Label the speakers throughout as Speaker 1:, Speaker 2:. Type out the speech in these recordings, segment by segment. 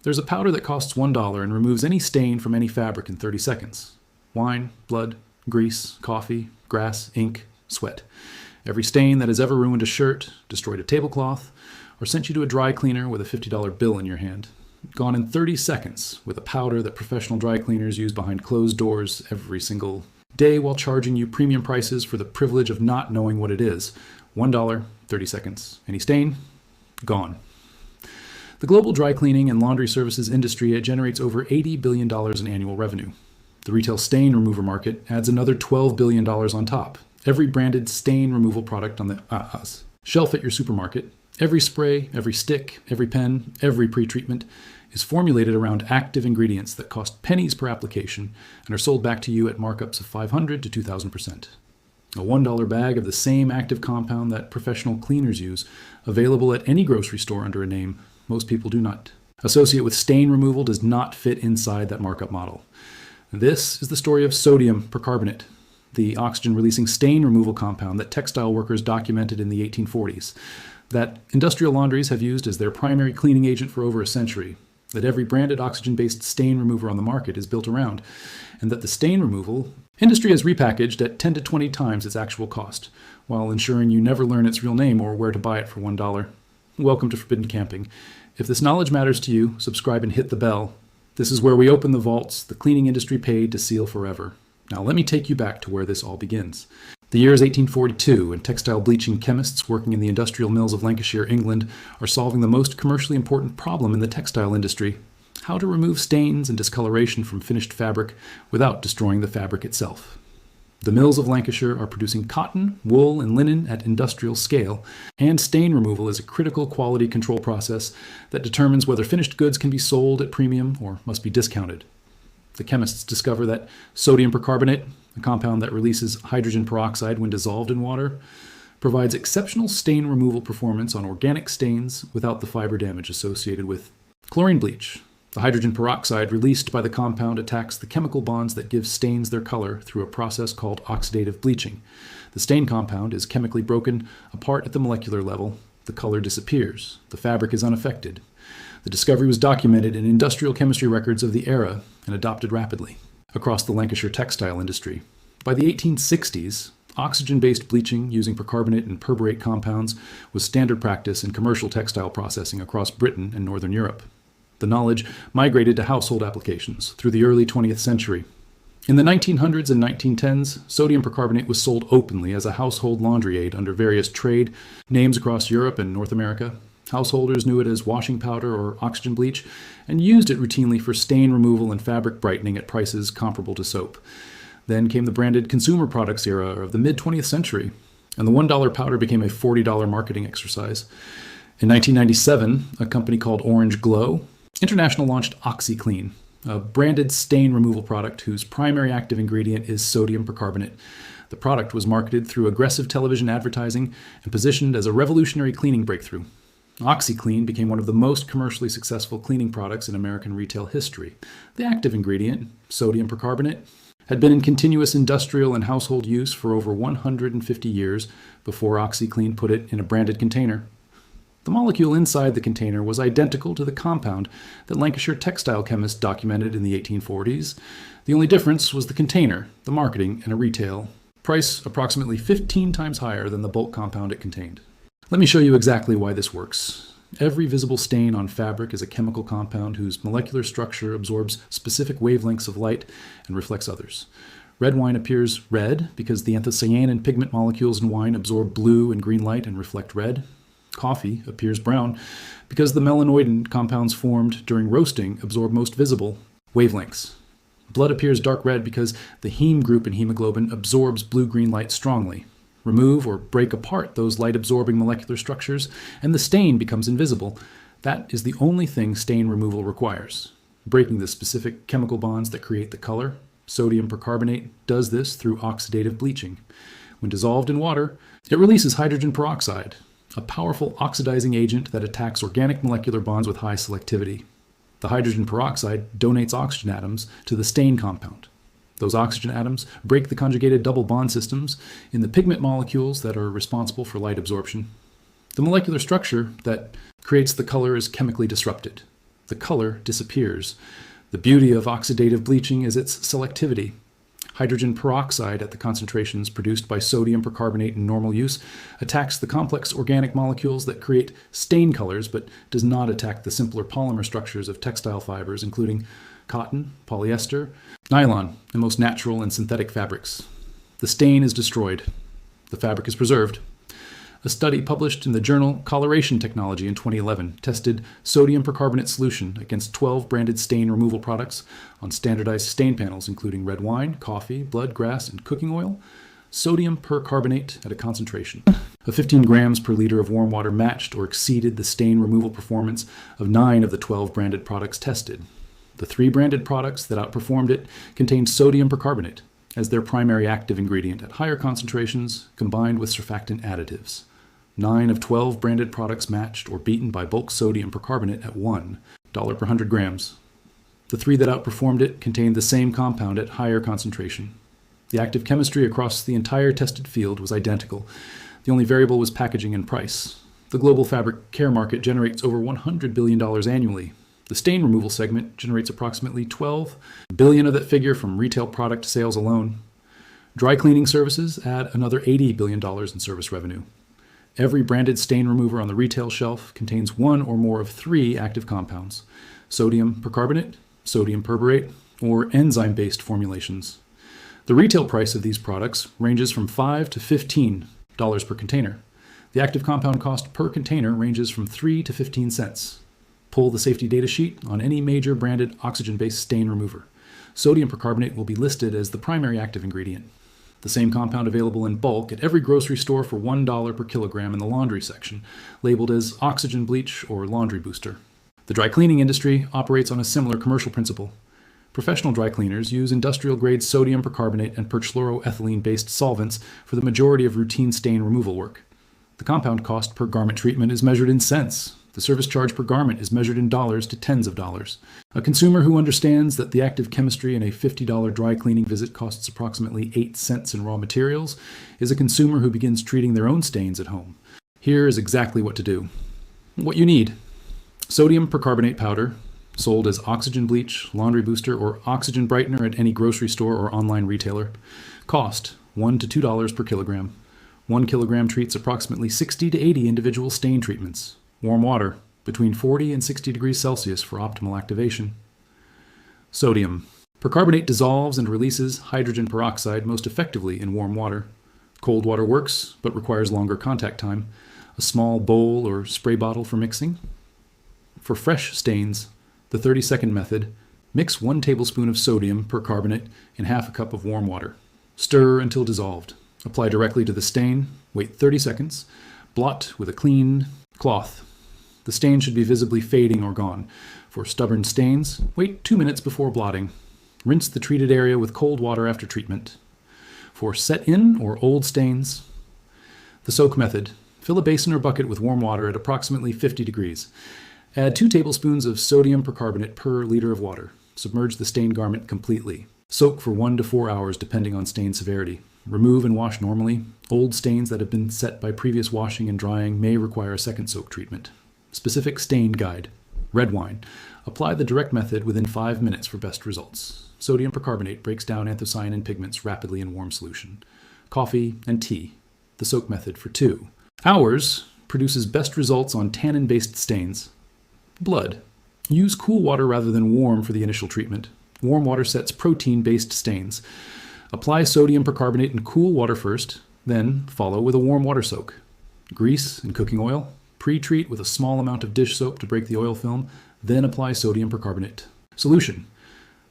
Speaker 1: There's a powder that costs $1 and removes any stain from any fabric in 30 seconds. Wine, blood, grease, coffee, grass, ink, sweat. Every stain that has ever ruined a shirt, destroyed a tablecloth, or sent you to a dry cleaner with a $50 bill in your hand. Gone in 30 seconds with a powder that professional dry cleaners use behind closed doors every single day while charging you premium prices for the privilege of not knowing what it is. $1, 30 seconds. Any stain? Gone. The global dry cleaning and laundry services industry generates over $80 billion in annual revenue. The retail stain remover market adds another $12 billion on top. Every branded stain removal product on the shelf at your supermarket, every spray, every stick, every pen, every pretreatment is formulated around active ingredients that cost pennies per application and are sold back to you at markups of 500 to 2,000%. A $1 bag of the same active compound that professional cleaners use, available at any grocery store under a name most people do not associate with stain removal, does not fit inside that markup model. This is the story of sodium percarbonate, the oxygen-releasing stain removal compound that textile workers documented in the 1840s, that industrial laundries have used as their primary cleaning agent for over a century, that every branded oxygen-based stain remover on the market is built around, and that the stain removal industry has repackaged at 10 to 20 times its actual cost, while ensuring you never learn its real name or where to buy it for $1. Welcome to Forbidden Camping. If this knowledge matters to you, subscribe and hit the bell. This is where we open the vaults the cleaning industry paid to seal forever. Now let me take you back to where this all begins. The year is 1842, and textile bleaching chemists working in the industrial mills of Lancashire, England, are solving the most commercially important problem in the textile industry: how to remove stains and discoloration from finished fabric without destroying the fabric itself. The mills of Lancashire are producing cotton, wool, and linen at industrial scale, and stain removal is a critical quality control process that determines whether finished goods can be sold at premium or must be discounted. The chemists discover that sodium percarbonate, a compound that releases hydrogen peroxide when dissolved in water, provides exceptional stain removal performance on organic stains without the fiber damage associated with chlorine bleach. The hydrogen peroxide released by the compound attacks the chemical bonds that give stains their color through a process called oxidative bleaching. The stain compound is chemically broken apart at the molecular level. The color disappears. The fabric is unaffected. The discovery was documented in industrial chemistry records of the era and adopted rapidly across the Lancashire textile industry. By the 1860s, oxygen-based bleaching using percarbonate and perborate compounds was standard practice in commercial textile processing across Britain and Northern Europe. The knowledge migrated to household applications through the early 20th century. In the 1900s and 1910s, sodium percarbonate was sold openly as a household laundry aid under various trade names across Europe and North America. Householders knew it as washing powder or oxygen bleach and used it routinely for stain removal and fabric brightening at prices comparable to soap. Then came the branded consumer products era of the mid-20th century, and the $1 powder became a $40 marketing exercise. In 1997, a company called Orange Glow International launched OxyClean, a branded stain removal product whose primary active ingredient is sodium percarbonate. The product was marketed through aggressive television advertising and positioned as a revolutionary cleaning breakthrough. OxyClean became one of the most commercially successful cleaning products in American retail history. The active ingredient, sodium percarbonate, had been in continuous industrial and household use for over 150 years before OxyClean put it in a branded container. The molecule inside the container was identical to the compound that Lancashire textile chemists documented in the 1840s. The only difference was the container, the marketing, and a retail price approximately 15 times higher than the bulk compound it contained. Let me show you exactly why this works. Every visible stain on fabric is a chemical compound whose molecular structure absorbs specific wavelengths of light and reflects others. Red wine appears red because the anthocyanin pigment molecules in wine absorb blue and green light and reflect red. Coffee appears brown because the melanoidin compounds formed during roasting absorb most visible wavelengths. Blood appears dark red because the heme group in hemoglobin absorbs blue-green light strongly. Remove or break apart those light-absorbing molecular structures, and the stain becomes invisible. That is the only thing stain removal requires. Breaking the specific chemical bonds that create the color, sodium percarbonate does this through oxidative bleaching. When dissolved in water, it releases hydrogen peroxide, a powerful oxidizing agent that attacks organic molecular bonds with high selectivity. The hydrogen peroxide donates oxygen atoms to the stain compound. Those oxygen atoms break the conjugated double bond systems in the pigment molecules that are responsible for light absorption. The molecular structure that creates the color is chemically disrupted. The color disappears. The beauty of oxidative bleaching is its selectivity. Hydrogen peroxide at the concentrations produced by sodium percarbonate in normal use attacks the complex organic molecules that create stain colors, but does not attack the simpler polymer structures of textile fibers, including cotton, polyester, nylon, and most natural and synthetic fabrics. The stain is destroyed. The fabric is preserved. A study published in the journal Coloration Technology in 2011 tested sodium percarbonate solution against 12 branded stain removal products on standardized stain panels, including red wine, coffee, blood, grass, and cooking oil. Sodium percarbonate at a concentration of 15 grams per liter of warm water matched or exceeded the stain removal performance of 9 of the 12 branded products tested. The 3 branded products that outperformed it contained sodium percarbonate as their primary active ingredient at higher concentrations combined with surfactant additives. 9 of 12 branded products matched or beaten by bulk sodium percarbonate at $1 per 100 grams. The 3 that outperformed it contained the same compound at higher concentration. The active chemistry across the entire tested field was identical. The only variable was packaging and price. The global fabric care market generates over $100 billion annually. The stain removal segment generates approximately $12 billion of that figure from retail product sales alone. Dry cleaning services add another $80 billion in service revenue. Every branded stain remover on the retail shelf contains 1 or more of 3 active compounds: sodium percarbonate, sodium perborate, or enzyme-based formulations. The retail price of these products ranges from $5 to $15 per container. The active compound cost per container ranges from 3 to 15 cents. Pull the safety data sheet on any major branded oxygen-based stain remover. Sodium percarbonate will be listed as the primary active ingredient. The same compound available in bulk at every grocery store for $1 per kilogram in the laundry section, labeled as oxygen bleach or laundry booster. The dry cleaning industry operates on a similar commercial principle. Professional dry cleaners use industrial-grade sodium percarbonate and perchloroethylene-based solvents for the majority of routine stain removal work. The compound cost per garment treatment is measured in cents. The service charge per garment is measured in dollars to tens of dollars. A consumer who understands that the active chemistry in a $50 dry cleaning visit costs approximately 8 cents in raw materials is a consumer who begins treating their own stains at home. Here is exactly what to do. What you need: sodium percarbonate powder, sold as oxygen bleach, laundry booster, or oxygen brightener at any grocery store or online retailer. Cost $1 to $2 per kilogram. 1 kilogram treats approximately 60 to 80 individual stain treatments. Warm water, between 40 and 60 degrees Celsius for optimal activation. Sodium percarbonate dissolves and releases hydrogen peroxide most effectively in warm water. Cold water works, but requires longer contact time. A small bowl or spray bottle for mixing. For fresh stains, the 30-second method: mix 1 tablespoon of sodium percarbonate in half a cup of warm water. Stir until dissolved. Apply directly to the stain. Wait 30 seconds. Blot with a clean cloth. The stain should be visibly fading or gone. For stubborn stains, wait 2 minutes before blotting. Rinse the treated area with cold water after treatment. For set-in or old stains, the soak method: fill a basin or bucket with warm water at approximately 50 degrees. Add 2 tablespoons of sodium percarbonate per liter of water. Submerge the stained garment completely. Soak for 1 to 4 hours depending on stain severity. Remove and wash normally. Old stains that have been set by previous washing and drying may require a second soak treatment. Specific stain guide: red wine. Apply the direct method within 5 minutes for best results. Sodium percarbonate breaks down anthocyanin pigments rapidly in warm solution. Coffee and tea. The soak method for 2 hours produces best results on tannin-based stains. Blood. Use cool water rather than warm for the initial treatment. Warm water sets protein-based stains. Apply sodium percarbonate in cool water first, then follow with a warm water soak. Grease and cooking oil. Pre-treat with a small amount of dish soap to break the oil film, then apply sodium percarbonate. Solution: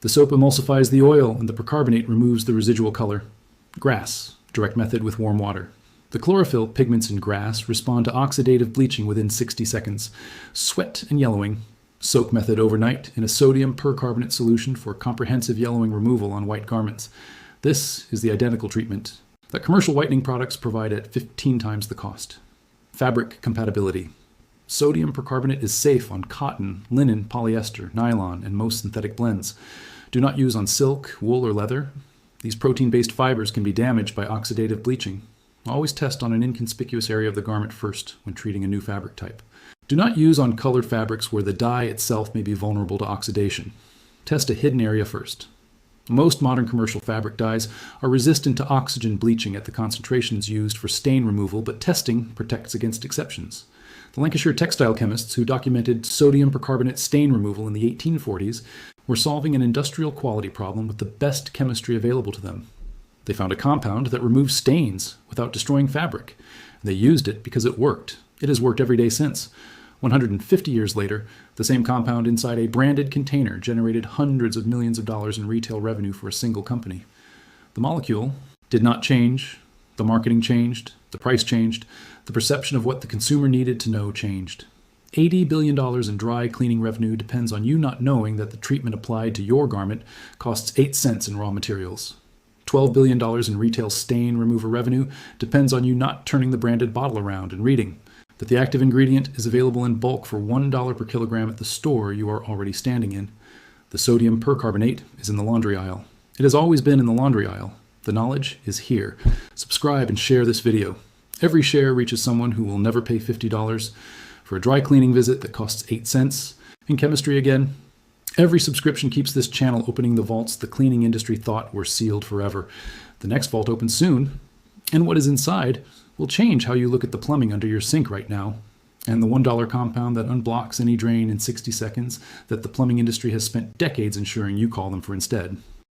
Speaker 1: the soap emulsifies the oil and the percarbonate removes the residual color. Grass. Direct method with warm water. The chlorophyll pigments in grass respond to oxidative bleaching within 60 seconds. Sweat and yellowing. Soak method overnight in a sodium percarbonate solution for comprehensive yellowing removal on white garments. This is the identical treatment that commercial whitening products provide at 15 times the cost. Fabric compatibility. Sodium percarbonate is safe on cotton, linen, polyester, nylon, and most synthetic blends. Do not use on silk, wool, or leather. These protein-based fibers can be damaged by oxidative bleaching. Always test on an inconspicuous area of the garment first when treating a new fabric type. Do not use on colored fabrics where the dye itself may be vulnerable to oxidation. Test a hidden area first. Most modern commercial fabric dyes are resistant to oxygen bleaching at the concentrations used for stain removal, but testing protects against exceptions. The Lancashire textile chemists who documented sodium percarbonate stain removal in the 1840s were solving an industrial quality problem with the best chemistry available to them. They found a compound that removes stains without destroying fabric. They used it because it worked. It has worked every day since. 150 years later, the same compound inside a branded container generated hundreds of millions of dollars in retail revenue for a single company. The molecule did not change, the marketing changed, the price changed, the perception of what the consumer needed to know changed. $80 billion in dry cleaning revenue depends on you not knowing that the treatment applied to your garment costs 8 cents in raw materials. $12 billion in retail stain remover revenue depends on you not turning the branded bottle around and reading that the active ingredient is available in bulk for $1 per kilogram at the store you are already standing in. The sodium percarbonate is in the laundry aisle. It has always been in the laundry aisle. The knowledge is here. Subscribe and share this video. Every share reaches someone who will never pay $50 for a dry cleaning visit that costs 8 cents. In chemistry again, every subscription keeps this channel opening the vaults the cleaning industry thought were sealed forever. The next vault opens soon, and what is inside will change how you look at the plumbing under your sink right now, and the $1 compound that unblocks any drain in 60 seconds that the plumbing industry has spent decades ensuring you call them for instead.